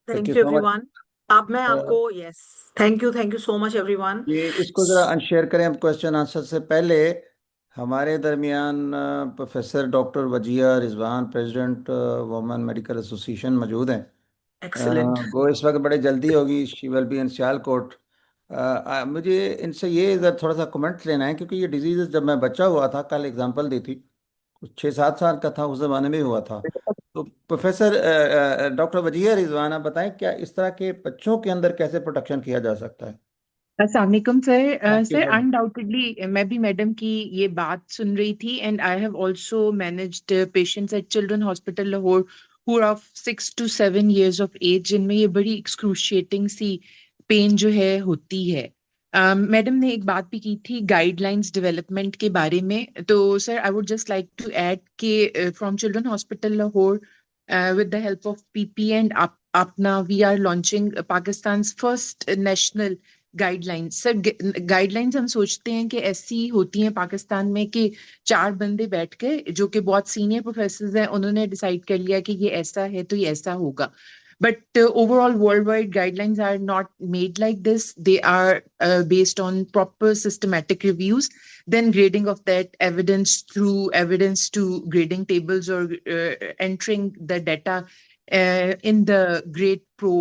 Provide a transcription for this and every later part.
Thank you you so much. Everyone. अब मैं आपको, yes, thank you so much everyone. ये इसको जरा अनशेयर करें हम क्वेश्चन आंसर से पहले। हमारे दरमियान professor doctor Wajiha Rizwan, president women medical association मौजूद हैं। एक्सीलेंट। वो इस वक्त बड़े जल्दी होगी, she will be in Sialkot. मुझे इनसे ये इधर थोड़ा सा कमेंट लेना है, क्योंकि ये डिजीज जब मैं बच्चा हुआ था, कल एग्जांपल दी थी, कुछ 6-7 साल का था, उस जमाने में हुआ था। तो प्रोफेसर डॉक्टर वजिया रिजवान, आप बताएं क्या इस तरह के बच्चों के अंदर कैसे प्रोटेक्शन किया जा सकता है? अस्सलाम वालेकुम सर। आपके सर ऊपर। अनडाउटेडली मैं भी मैडम की ये बात सुन रही थी, and I have also managed patients at children hospital Lahore who are of 6 to 7 years of age, जिनमें ये बड़ी एक्सक्रूशिएटिंग सी पेन जो है होती है। मैडम ने एक बात भी की थी गाइडलाइंस डेवलपमेंट के बारे में, तो sir I would just like to add के from children hospital Lahore with the help of PP and APNA, we are launching Pakistan's first national guidelines. Sir guidelines हम सोचते हैं कि ऐसी होती हैं पाकिस्तान में कि चार बंदे बैठ के, जो कि बहुत सीनियर प्रोफेसर हैं, उन्होंने डिसाइड कर लिया कि ये ऐसा है तो ये ऐसा होगा। But overall world wide guidelines are not made like this, they are based on proper systematic reviews, then grading of that evidence through evidence to grading tables, or entering the data in the Grade Pro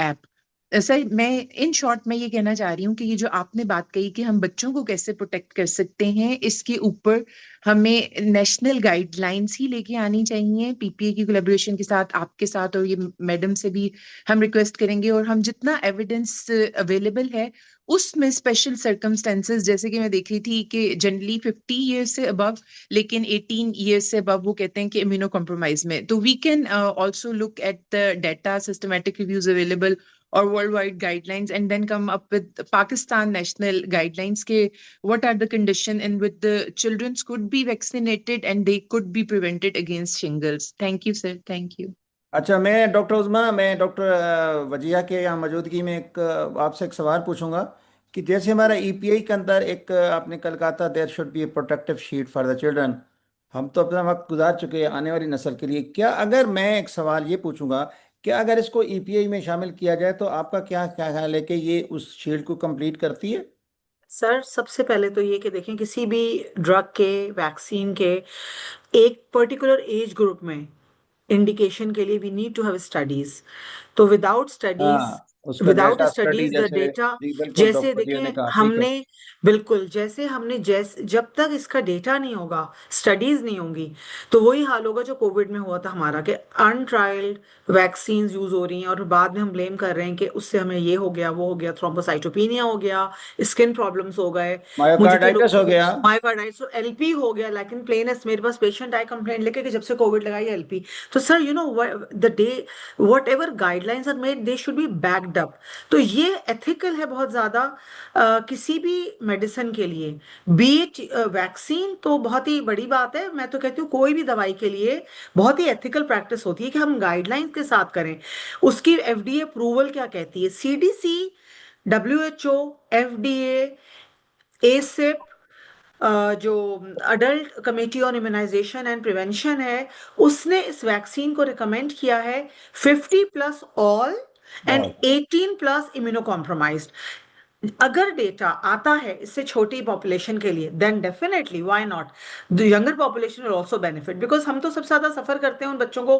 app. Sir मैं in short में ये कहना चाह रही हूँ कि ये जो आपने बात कही कि हम बच्चों को कैसे प्रोटेक्ट कर सकते हैं, इसके ऊपर हमें नेशनल गाइडलाइंस ही लेके आनी चाहिए पीपीए की कोलैबोरेशन के साथ, आपके साथ, और ये मैडम से भी हम रिक्वेस्ट करेंगे। और हम जितना एविडेंस अवेलेबल है उसमें स्पेशल सर्कमस्टेंसेस, जैसे कि मैं देख रही थी कि जनरली 50 years से अबव, लेकिन 18 years से अबव वो कहते हैं कि इम्यूनो कॉम्प्रोमाइज में, तो we can also look at the data, systematic reviews available or worldwide guidelines, and then come up with Pakistan national guidelines ke what are the condition in which the children could be vaccinated and they could be prevented against shingles. Thank you sir, thank you. अच्छा, मैं doctor उज़मा, मैं doctor Wajiha के यहाँ मौजूदगी में एक आपसे एक सवाल पूछूंगा कि जैसे हमारा ईपीआई के अंदर एक आपने कल कहा था there should be a protective sheet for the children. हम तो अपना वक्त गुजार चुके हैं आने वाली नस्ल के लिए। क्या अगर मैं एक सवाल ये पूछूंगा कि अगर इसको ईपीआई में शामिल किया जाए तो आपका क्या क्या ख्याल है कि ये उस शील्ड को कंप्लीट करती है? सर सबसे पहले तो ये कि देखें, किसी भी ड्रग के, वैक्सीन के एक पर्टिकुलर एज ग्रुप में इंडिकेशन के लिए we need to have studies. तो विदाउट स्टडीज, हाँ, उसका without data study studies the जैसे। डेटा, जी बिल्कुल, जैसे डॉक्टर वजिया ने देखें कहा, ठीक है। हमने, बिल्कुल जैसे हमने, जैसे जब तक इसका डेटा नहीं होगा, स्टडीज नहीं होंगी, तो वही हाल होगा जो कोविड में हुआ था हमारा, कि अनट्रायल्ड वैक्सीन यूज हो रही हैं और बाद में हम ब्लेम कर रहे हैं कि उससे हमें ये हो गया, वो हो गया, थ्रोम्बोसाइटोपिनिया हो गया, स्किन प्रॉब्लम्स हो गए। मुझे तो मायोकार्डाइटिस हो गया। मायोकार्डाइटिस, तो एलपी हो गया, लेकिन प्लेन मेरे पास पेशेंट आए कंप्लेंट लेके कि जब से कोविड लगाई एलपी। तो sir you know the day whatever guidelines are made they should be backed up. तो ये एथिकल है बहुत ज्यादा किसी भी मेडिसिन के लिए, बीट वैक्सीन तो बहुत ही बड़ी बात है। मैं तो कहती हूँ कोई भी दवाई के लिए बहुत ही एथिकल प्रैक्टिस होती है कि हम गाइडलाइंस के साथ करें। उसकी एफडीए अप्रूवल क्या कहती है, सीडीसी, डब्ल्यूएचओ, एफडीए, एसिप, जो adult committee on immunization and prevention है, उसने इस वैक्सीन को रिकमेंड किया है 50+ ऑल एंड बहुत। 18+ इम्यूनो कॉम्प्रोमाइज्ड। अगर डेटा आता है इससे छोटी पॉपुलेशन के लिए, then definitely why not, the younger population will also benefit, because हम तो सबसे ज्यादा सफर करते हैं उन बच्चों को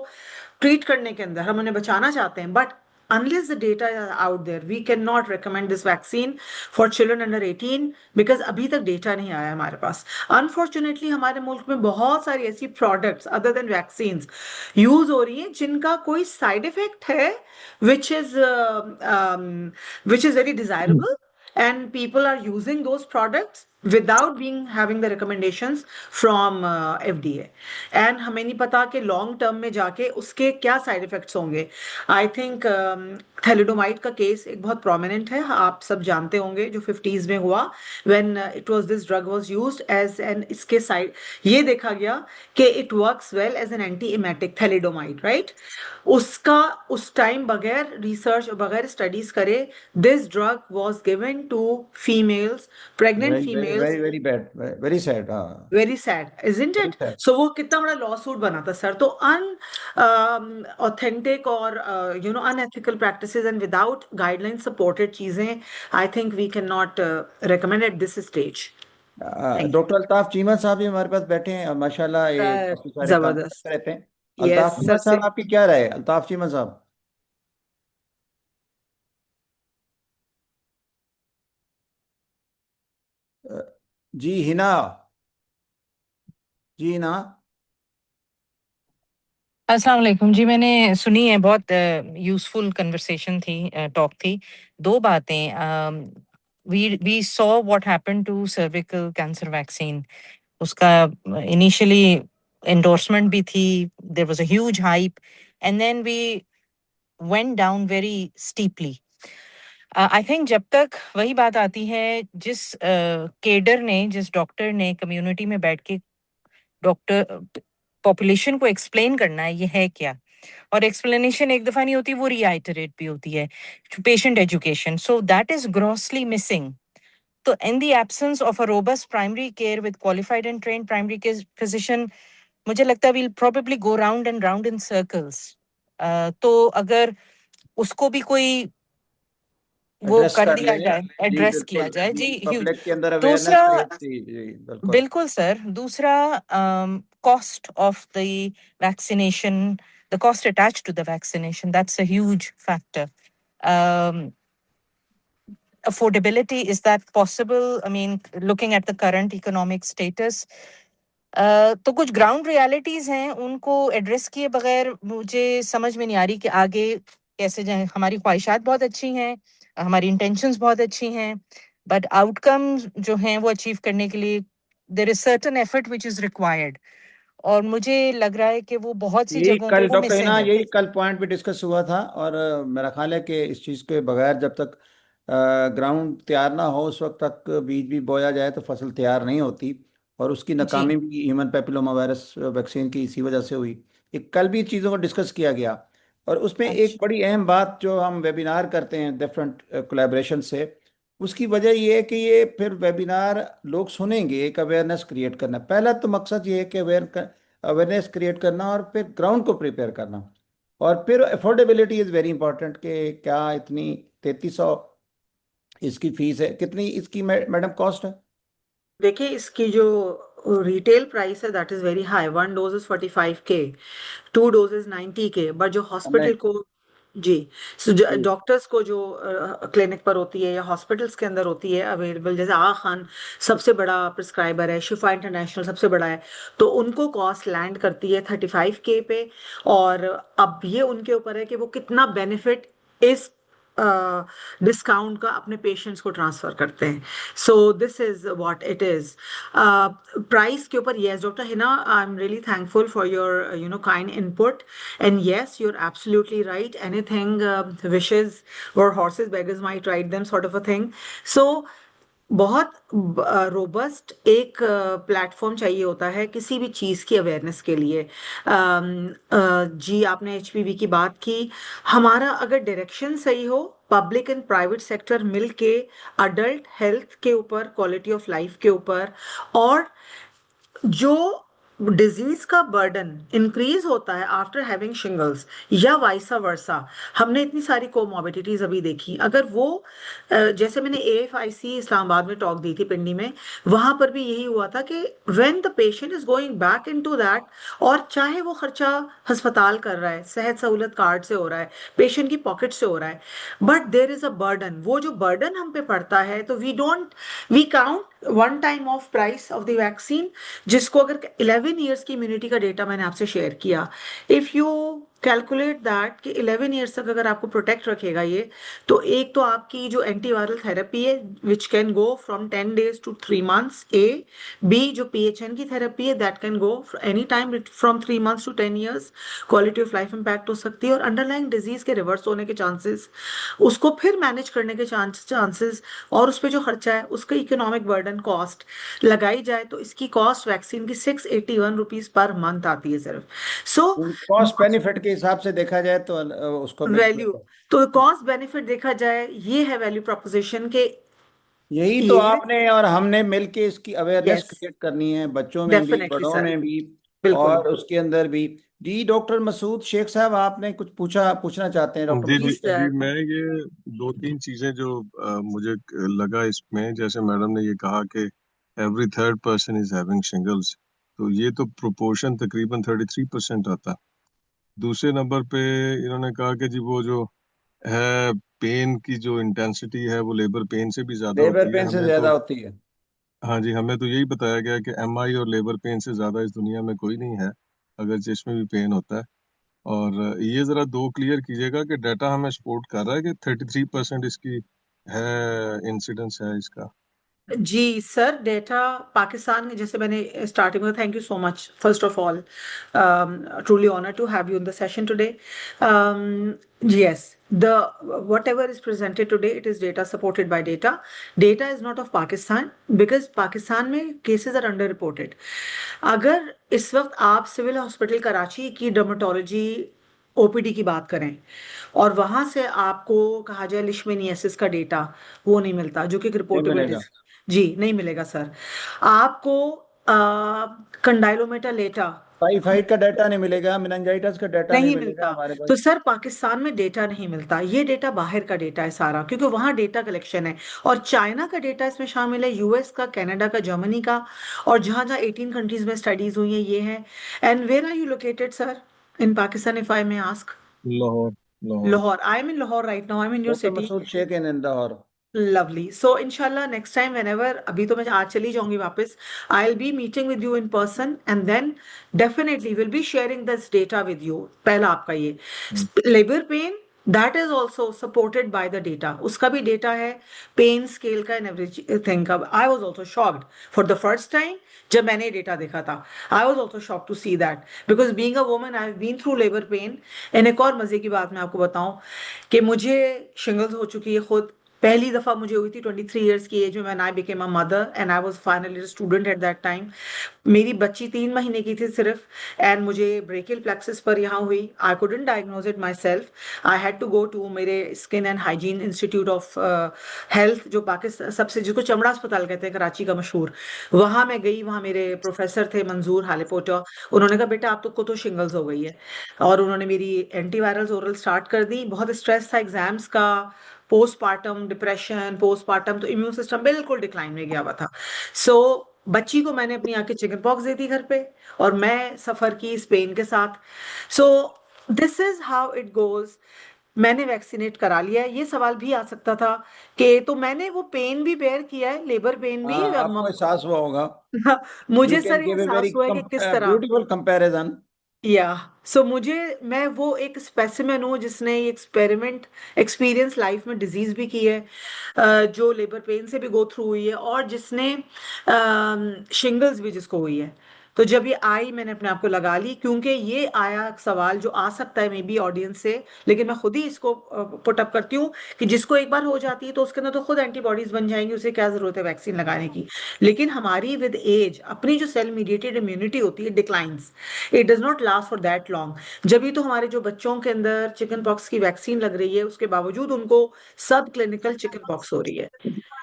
ट्रीट करने के अंदर, हम उन्हें बचाना चाहते हैं, but unless the data is out there we cannot recommend this vaccine for children under 18 because अभी तक डेटा नहीं आया हमारे पास। अनफॉर्चुनेटली हमारे मुल्क में बहुत सारी ऐसी products other than vaccines use हो रही हैं जिनका कोई साइड इफेक्ट है which is uh, um, which is very desirable and people are using those products without being having the recommendations from FDA. And हमें नहीं पता कि लॉन्ग टर्म में जाके उसके क्या साइड इफेक्ट्स होंगे. आई थिंक थैलिडोमाइड का केस एक बहुत प्रोमिनेंट है, आप सब जानते होंगे, जो 50s में हुआ, when it was this drug was used as an, इसके साइड ये देखा गया कि it works well as an anti emetic, thalidomide, right. उसका उस टाइम बगैर रिसर्च और बगैर स्टडीज करे, this drug was given to females, pregnant very very females. Very very bad, very sad, हाँ, very sad, isn't very it? Sad. So वो कितना बड़ा लॉ सूट बना था सर. तो ऑथेंटिक और unethical practices and without guideline supported चीजें, I think we can not recommend at this stage. Thank doctor Altaf Cheema साहब भी हमारे पास बैठे हैं और माशाल्लाह यू ये सर. काफी सारे काम जबरदस्त. करते रहते हैं। यस अल्ताफ चीमा सर से. साहब, आपकी क्या राय है? अल्ताफ चीमा साहब। अ, जी हिना, जी हिना। अस्सलाम वालेकुम जी। मैंने सुनी है, बहुत यूज़फुल कन्वर्सेशन थी, टॉक थी। 2 बातें, we saw what happened to cervical cancer vaccine. उसका इनिशियली एंडोर्समेंट भी थी, there was a huge hype and then we went down very steeply. I think जब तक वही बात आती है, जिस केडर ने, जिस डॉक्टर ने कम्युनिटी में बैठ के डॉक्टर पॉपुलेशन को एक्सप्लेन करना है ये है क्या, और एक्सप्लेनेशन एक दफा नहीं होती, वो रीआइटरेट भी होती है, patient education, so that is grossly missing. तो in the absence of a robust primary care with qualified and trained primary care physician, मुझे लगता है we'll probably go round and round in circles. तो अगर उसको भी कोई वो एड्रेस कर कर दिया लें। जाए, जी एड्रेस किया बिल्कुल, जाए जी, ह्यूज। पब्लिक के अंदर अवेयरनेस दूसरा, क्रिएट, जी जी बिल्कुल। बिल्कुल सर, दूसरा, cost of the vaccination, the cost attached to the vaccination, that's a huge factor. Um, affordability, is that possible? I mean, looking at the current economic status. तो कुछ ground realities हैं, उनको address किए बगैर मुझे समझ में नहीं आ रही कि आगे कैसे जाएं। हमारी ख्वाहिशात बहुत अच्छी हैं, हमारी इंटेंशंस बहुत अच्छी हैं, बट आउटकम्स जो हैं वो अचीव करने के लिए there is certain effort which is required, और मुझे लग रहा है कि वो बहुत सी यही जगहों पे कल वो डॉक्टर मिसिंग हिना, है। यही कल पॉइंट भी डिस्कस हुआ था, और मेरा ख्याल है कि इस चीज़ के बगैर जब तक ग्राउंड तैयार ना हो उस वक्त तक बीज भी बोया जाए तो फसल तैयार नहीं होती। और उसकी जी नाकामी भी ह्यूमन पेपिलोमा वायरस वैक्सीन की इसी वजह से हुई। एक कल भी चीज़ों को डिस्कस किया गया, और उसमें एक अच्छा बड़ी अहम बात, जो हम वेबिनार करते हैं डिफरेंट कोलैबोरेशन से, उसकी वजह ये है कि ये फिर वेबिनार लोग सुनेंगे, एक अवेयरनेस क्रिएट करना। पहला तो मकसद ये है कि अवेयरनेस क्रिएट करना और फिर ग्राउंड को प्रिपेयर करना। और फिर अफोर्डेबिलिटी इज़ वेरी इंपॉर्टेंट, कि क्या इतनी 3300 इसकी फीस है, कितनी इसकी मैडम कॉस्ट है? देखिए, इसकी जो रिटेल प्राइस है that is very high. 1 dose is 45K, 2 dose is 90K. But जो हॉस्पिटल नहीं, को, जी, जी डॉक्टर्स को जो क्लिनिक पर होती है या हॉस्पिटल्स के अंदर होती है अवेलेबल, जैसे आगा खान सबसे बड़ा प्रिस्क्राइबर है, शिफा इंटरनेशनल सबसे बड़ा है, तो उनको कॉस्ट लैंड करती है 35K पे. और अब ये उनके ऊपर है कि वो कितना बेनिफिट इस डिस्काउंट का अपने पेशेंट्स को ट्रांसफर करते हैं. So this is what it is. Price के ऊपर, yes doctor Hina, I am really thankful for your kind input. And yes, you're absolutely right. Anything wishes or horses, beggars might ride them, sort of a thing. So, बहुत robust एक platform चाहिए होता है किसी भी चीज़ की अवेयरनेस के लिए. जी, आपने एचपीवी की बात की. हमारा अगर डायरेक्शन सही हो, पब्लिक एंड प्राइवेट सेक्टर मिलके अडल्ट हेल्थ के ऊपर, क्वालिटी ऑफ लाइफ के ऊपर, और जो डिजीज का बर्डन इंक्रीज होता है आफ्टर हैविंग शिंगल्स या वाइसा वर्सा, हमने इतनी सारी कोमॉर्बिडिटीज अभी देखी. अगर वो जैसे मैंने एएफआईसी इस्लामाबाद में टॉक दी थी पिंडी में, वहां पर भी यही हुआ था कि when the patient is going back into that, और चाहे वो खर्चा अस्पताल कर रहा है, सेहत सहूलत कार्ड से हो रहा है, पेशेंट की पॉकेट से हो रहा है, but there is a burden. वो जो बर्डन हम पे पड़ता है, तो we count one time of price of the vaccine, जिसको अगर 11 ईयर्स की इम्यूनिटी का डेटा मैंने आपसे शेयर किया, इफ यू कैलकुलेट दैट कि 11 ईयर्स तक अगर आपको प्रोटेक्ट रखेगा ये, तो एक तो आपकी जो एंटीवायरल थेरेपी है which can go from 10 days to 3 months, A B जो PHN की थेरेपी है that can go any time from 3 months to 10 years, quality of life impact हो सकती है, और अंडरलाइंग डिजीज के रिवर्स होने के चांसेस, उसको फिर मैनेज करने के चांसेस, और उस पर जो खर्चा है उसका इकोनॉमिक बर्डन कॉस्ट लगाई जाए तो इसकी कॉस्ट वैक्सीन की 681 रुपीज पर मंथ आती है सिर्फ। सो कॉस्ट बेनिफिट के हिसाब से देखा जाए तो उसको वैल्यू, बिल्कुल तो कॉस्ट बेनिफिट देखा जाए ये है वैल्यू प्रोपोजिशन के। यही तो ये आपने और हमने मिलके इसकी अवेयरनेस यस, क्रिएट करनी है, बच्चों में भी, डेफिनेटली बड़ों सर, में भी, बिल्कुल। और उसके अंदर भी। जी डॉक्टर मसूद शेख साहब, आपने कुछ पूछना चाहते हैं डॉक्टर जी मसूद? जी प्लीज जी, मैं ये दो तीन चीजें जो मुझे लगा इसमें, जैसे मैडम ने ये कहा कि every third person is having shingles, तो ये तो प्रोपोर्शन तकरीबन 33% आता। दूसरे नंबर पे इन्होंने कहा कि जी वो जो है पेन की जो इंटेंसिटी है वो लेबर पेन से भी ज्यादा लेबर होती है। पेन से हमें ज्यादा तो होती है। हाँ जी, हमें तो यही बताया गया कि MI और लेबर पेन से ज्यादा इस दुनिया में कोई नहीं है, अगर जिसमें भी पेन होता है। और ये जरा दो क्लियर कीजिएगा कि डाटा हमें सपोर्ट कर रहा है कि 33% इसकी है, इंसिडेंस है इसका। जी सर, डेटा पाकिस्तान में, जैसे मैंने स्टार्टिंग में, thank you so much first of all, truly honored to have you in the session today. Yes, the whatever is presented today, it is data supported by data. Data is not of Pakistan because Pakistan में cases are underreported. अगर इस वक्त आप civil hospital Karachi की dermatology OPD की बात करें और वहां से आपको कहा जाए लिशमेनियासिस का डेटा, वो नहीं मिलता, जो कि नहीं रिपोर्टेबल मिलेगा। डिजीज। जी नहीं मिलेगा सर। आपको कंडाइलोमेटालेटा टाइफाइड का डाटा नहीं मिलेगा, मेनिंजाइटिस का डाटा नहीं नहीं मिलेगा मिलता। हमारे तो पास। सर पाकिस्तान में डेटा नहीं मिलता, ये डेटा बाहर का डेटा है सारा, क्योंकि वहां डेटा कलेक्शन है, और चाइना का डेटा इसमें शामिल है, US का, कनाडा का, जर्मनी का, और जहां जहां 18 कंट्रीज में स्टडीज हुई है ये है। And where are you located sir in Pakistan, if I may ask? Lahore. Lahore. Lahore. I am in Lahore right now, I am in your doctor city. Masood Sheikh in Indore. Lovely. So इंशाल्लाह नेक्स्ट टाइम व्हेनेवर, अभी तो मैं आज चली जाऊंगी वापस, I will be meeting with you in person and then definitely will be sharing this data with you. पहला आपका ये labour pain, that is also supported by the data, उसका भी डेटा है, पेन स्केल का एंड एवरीथिंग का। I was also shocked for the first time जब मैंने डेटा देखा था। I was also shocked to see that because being a woman I have been through labour pain. And एक और मजे की बात मैं आपको बताऊं कि मुझे शिंगल्स हो चुकी है खुद, पहली दफा मुझे हुई थी 23 ईयर्स की एज में, when I became a mother and I was finally student at that time. मेरी बच्ची 3 महीने की थी सिर्फ, एंड मुझे ब्रेकियल प्लेक्सिस पर यहाँ हुई। I couldn't diagnose it myself, I had to go to मेरे skin and hygiene institute of health, जो पाकिस्तान सबसे, जिसको चमड़ा अस्पताल कहते हैं कराची का मशहूर, वहां मैं गई। वहां मेरे प्रोफेसर थे मंजूर हालेपोटा, उन्होंने कहा बेटा आप तो शिंगल्स हो गई है, और उन्होंने मेरी एंटीवायरल्स ओरल स्टार्ट कर दी। बहुत स्ट्रेस था एग्जाम्स का, पोस्टपार्टम डिप्रेशन, पोस्टपार्टम, तो इम्यून सिस्टम बिल्कुल डिक्लाइन में गया हुआ था। सो बच्ची को मैंने अपनी आके चिकन पॉक्स दे दी घर पे, और मैं सफर की स्पेन के साथ। So this is how it goes. मैंने वैक्सीनेट करा लिया है। ये सवाल भी आ सकता था कि तो मैंने वो पेन भी बेयर किया है, लेबर पेन भी। हाँ, आपको एहसास हुआ होगा। यू मुझे कैन सर ये गिव ए एहसास वेरी हुआ है कि किस तरह, ब्यूटीफुल कंपैरिजन। या सो मुझे, मैं वो एक स्पेसिमेन हूँ जिसने ये एक्सपेरिमेंट एक्सपीरियंस लाइफ में डिजीज भी की है, जो लेबर पेन से भी गो थ्रू हुई है, और जिसने शिंगल्स भी जिसको हुई है। तो जब ये आई मैंने अपने आप को लगा ली, क्योंकि ये आया सवाल जो आ सकता है मे बी ऑडियंस से, लेकिन मैं खुद ही इसको पुट अप करती हूँ कि जिसको एक बार हो जाती है तो उसके अंदर तो खुद एंटीबॉडीज बन जाएंगी, उसे क्या जरूरत है वैक्सीन लगाने की। लेकिन हमारी विद एज अपनी जो सेल मीडिएटेड इम्यूनिटी होती है declines, it does not last for that long. जब भी तो हमारे जो बच्चों के अंदर चिकन पॉक्स की वैक्सीन लग रही है, उसके बावजूद उनको सब क्लिनिकल चिकन पॉक्स हो रही है।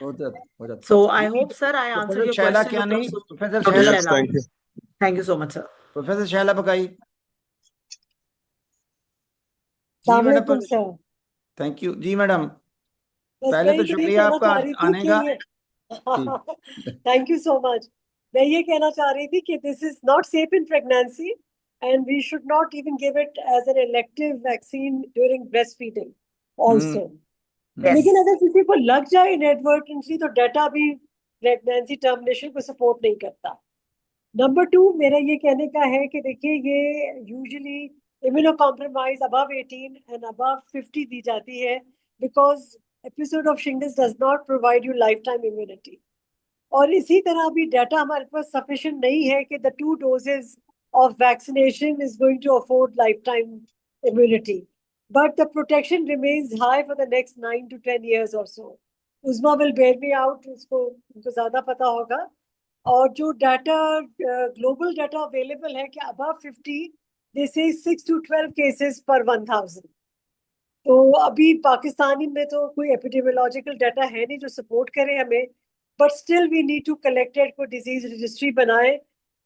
हो जाता। सो आई जी, hope sir I answer professor your Shaila question क्या नहीं, professor doctor Shaila, yes, Shaila. Thank you. Thank you so much sir. Professor Shaila Bakai. जी मैडम, सलामकुम सर। थैंक यू जी मैडम। बस पहले मैं तो ये शुक्रिया कहना आपका चाह रही थी आने कि का। ये जी थैंक यू सो मच। मैं ये कहना चाह रही थी कि this is not safe in pregnancy and we should not even give it as an elective vaccine during breastfeeding also. लेकिन अगर किसी को लग जाए इनएडवर्टेंटली तो डाटा भी प्रेगनेंसी टर्मिनेशन को सपोर्ट नहीं करता। नंबर 2 मेरा ये कहने का है कि देखिए ये usually immunocompromised above 18 and above 50 दी जाती है, because episode of shingles does not provide you lifetime immunity. और इसी तरह अभी डाटा हमारे पास sufficient नहीं है कि the 2 doses of vaccination is going to afford lifetime immunity. But the protection remains high for the next 9 to 10 years or so. Uzma will bear me out, उनको ज़्यादा पता होगा. और जो डाटा ग्लोबल डाटा अवेलेबल है कि above 50 they say 6 to 12 cases per 1000. तो अभी पाकिस्तानी में तो कोई एपिडेमियोलॉजिकल डाटा है नहीं जो सपोर्ट करे हमें, but still we need to collect it, को डिजीज रजिस्ट्री बनाए,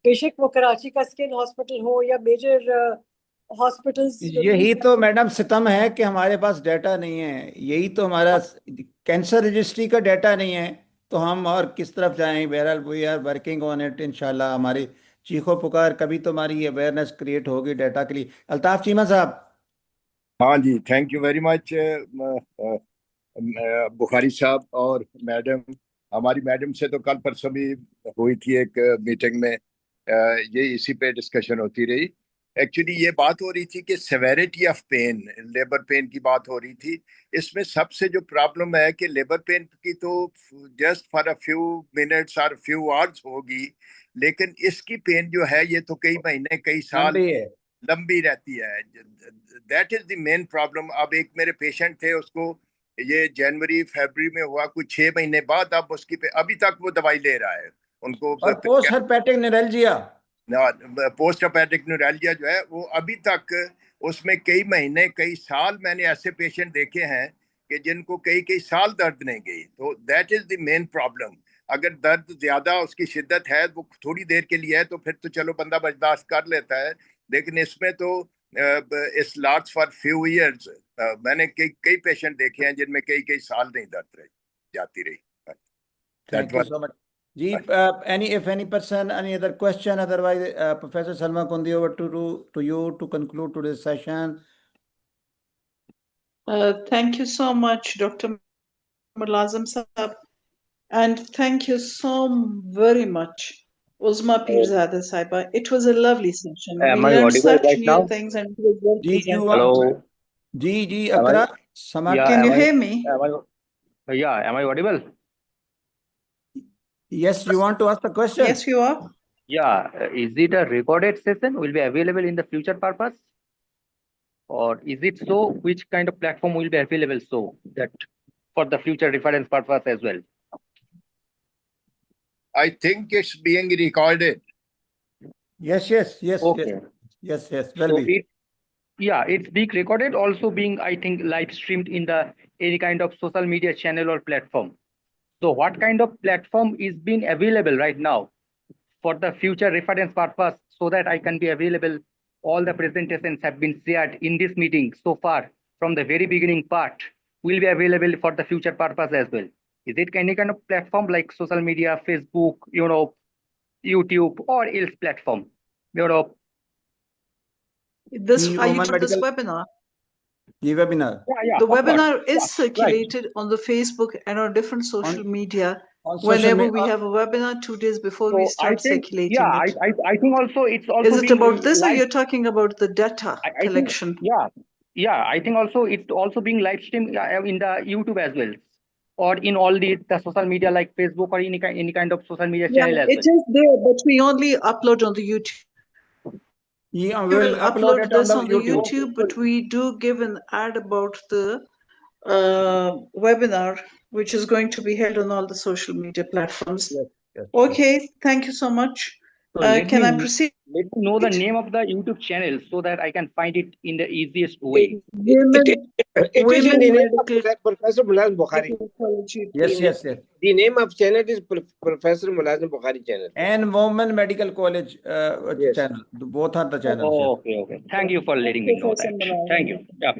बेशक वो कराची का स्किन हॉस्पिटल हो या मेजर हॉस्पिटल्स. यही तो मैडम सितम है कि हमारे पास डाटा नहीं है, यही तो हमारा कैंसर रजिस्ट्री का डाटा नहीं है, तो हम और किस तरफ जाएं. बहरहाल we are working on it, इंशाल्लाह हमारी चीखो पुकार कभी तो हमारी अवेयरनेस क्रिएट होगी डाटा के लिए. अल्ताफ चीमा साहब. हाँ जी, thank you very much Bukhari साहब और मैडम. हमारी मैडम से तो कल परसों भी हुई थी एक मीटिंग में, ये इसी पे डिस्कशन होती रही. एक्चुअली ये बात हो रही थी कि severity of pain, labour pain की बात हो रही थी. इसमें सबसे जो प्रॉब्लम है कि लेबर पेन की तो just for a few minutes और फ्यू आवर्स होगी, लेकिन इसकी पेन जो है ये तो कई महीने कई साल लंबी रहती है. That is the main problem. अब एक मेरे पेशेंट थे, उसको ये जनवरी फरवरी में हुआ, कुछ 6 महीने बाद अब उसकी अभी तक वो दवाई ले रहा है. उनको पोस्ट हेपेटिक न्यूरैल्जिया जो है वो अभी तक, उसमें कई महीने कई साल मैंने ऐसे पेशेंट देखे हैं कि जिनको कई कई साल दर्द नहीं गई. तो that is the main problem. अगर दर्द ज्यादा उसकी शिद्दत है, वो थोड़ी देर के लिए है, तो फिर तो चलो बंदा बर्दाश्त कर लेता है, लेकिन इसमें तो इस लास्ट फॉर फ्यू इयर्स. मैंने कई पेशेंट देखे हैं जिनमें कई कई साल नहीं दर्द रही जाती रही. Thank you so much. Ji, if any person, any other question, otherwise, Professor Salma Kundi, over to you to conclude today's session. Thank you so much, Dr. Mulazim Saab, and thank you so very much, Uzma Pirzada Saiba. It was a lovely session. Am We I learned audible such right new now? things, and it was well presented. Hello. Ji, Am I- Akra, Samad. Yeah, Can you am I- hear me? Am I audible? Yes, you want to ask the question? Yes, you are. Yeah, is it a recorded session? Will be available in the future purpose? Or is it so? Which kind of platform will be available so that for the future reference purpose as well? I think it's being recorded. Yes. Okay. Yes, will So be. it's being recorded, also being, I think, live streamed in the any kind of social media channel or platform. So what kind of platform is being available right now for the future reference purpose, so that I can be available? All the presentations have been shared in this meeting so far from the very beginning part will be available for the future purpose as well. Is it any kind of platform like social media, Facebook, YouTube, or else platform? This The are you Oman on this Medical- webinar? The webinar. Yeah, The of course. webinar is Yeah, circulated on the Facebook and on different social media. On social Whenever media. we have a webinar, 2 days before So we I start think, circulating yeah, it. I think also it's also Is it being about this, or live- you're talking about the data I think, collection? yeah, I think also it's also being live streamed in the YouTube as well, or in all the social media like Facebook or any kind of social media Yeah, channel as it well. is there, but we only upload on the YouTube. Yeah, We will upload it this on on the YouTube, but we do give an ad about the webinar, which is going to be held on all the social media platforms. Yes. Okay, thank you so much. So let Can I me- proceed? Let me know the name of the YouTube channel so that I can find it in the easiest way. Women, It is in Women the name of Medical Professor Mulazim Bukhari. Technology. Yes. The name of channel is Professor Mulazim Bukhari channel. And Women Medical College Yes. channel. Both are the channels. Oh, okay. Thank you for letting me know Professor that. Mulazim. Thank you. Yeah.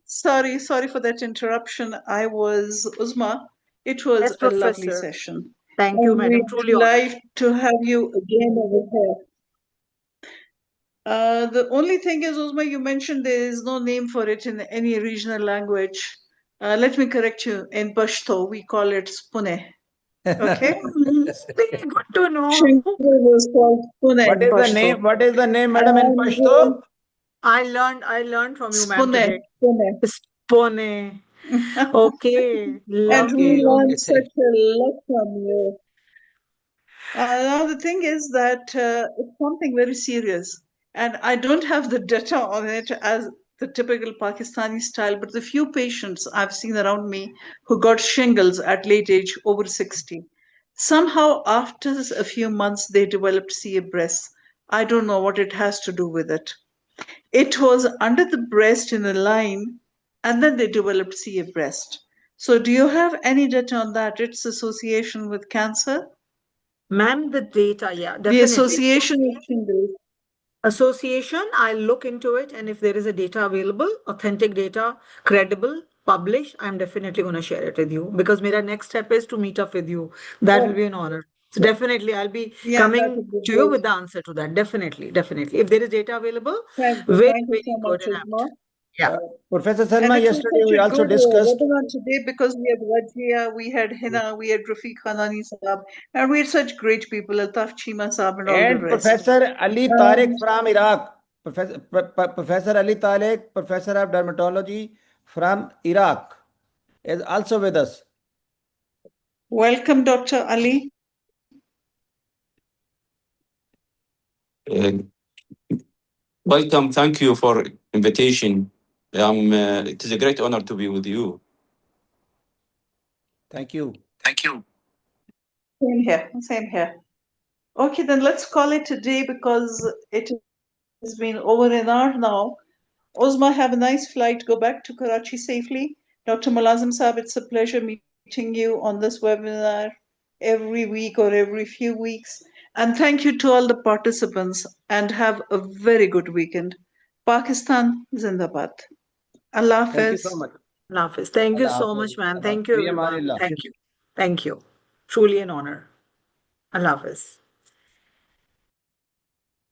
Sorry for that interruption. I was Uzma. It was Yes, a lovely Professor. session. Thank you, And madam. we'd Truly honored. like to have you again over here. The only thing is, Uzma, you mentioned there is no name for it in any regional language. Let me correct you. In Pashto, we call it Spune. Okay? Very good to know. Shingles was called Spune What in is the Pashto. name? What is the name, madam, in And, Pashto? I learned from you, ma'am, Spune, today. Spune. Spone. Okay, And lovely. we Okay, learned thank such a lot from you. Now the thing is that it's something very serious, and I don't have the data on it as the typical Pakistani style, but the few patients I've seen around me who got shingles at late age, over 60, somehow after a few months they developed CA breasts. I don't know what it has to do with it. It was under the breast in a line, and then they developed CA breast. So do you have any data on that, its association with cancer? Ma'am, the data, yeah, The definitely. association of shingles. Association, I'll look into it, and if there is a data available, authentic data, credible, published, I'm definitely going to share it with you, because my next step is to meet up with you. That will be an honor. So definitely, I'll be Yeah, that coming would be to you great. with the answer to that. Definitely, definitely. If there is data available, Thank you. very, Thank you very so good much, and apt. Uzma. Yeah. Professor And Salma, it was yesterday such we a also good discussed. webinar today because we had Rajia, we had Hina, we had Rafiq Khanani Saab, and we had such great people, Altaf Chima Saab and all the And rest. Professor Ali Tariq from Iraq. Professor Ali Tariq, Professor of Dermatology from Iraq, is also with us. Welcome, Dr. Ali. Uh, Welcome. Thank you for invitation. It is a great honor to be with you. Thank you. Thank you. Same here. Same here. Okay, then let's call it a day because it has been over an hour now. Uzma, have a nice flight. Go back to Karachi safely. Dr. Mulazim Saab, it's a pleasure meeting you on this webinar every week or every few weeks. And thank you to all the participants and have a very good weekend. Pakistan Zindabad. Allah Thank you so Hafiz. much. Allah Hafiz. Thank you Allah so Hafiz. much, man. Allah Thank you, Hafiz. Fi everyone. amanillah. Thank you. Thank you. Truly an honor. Allah Hafiz.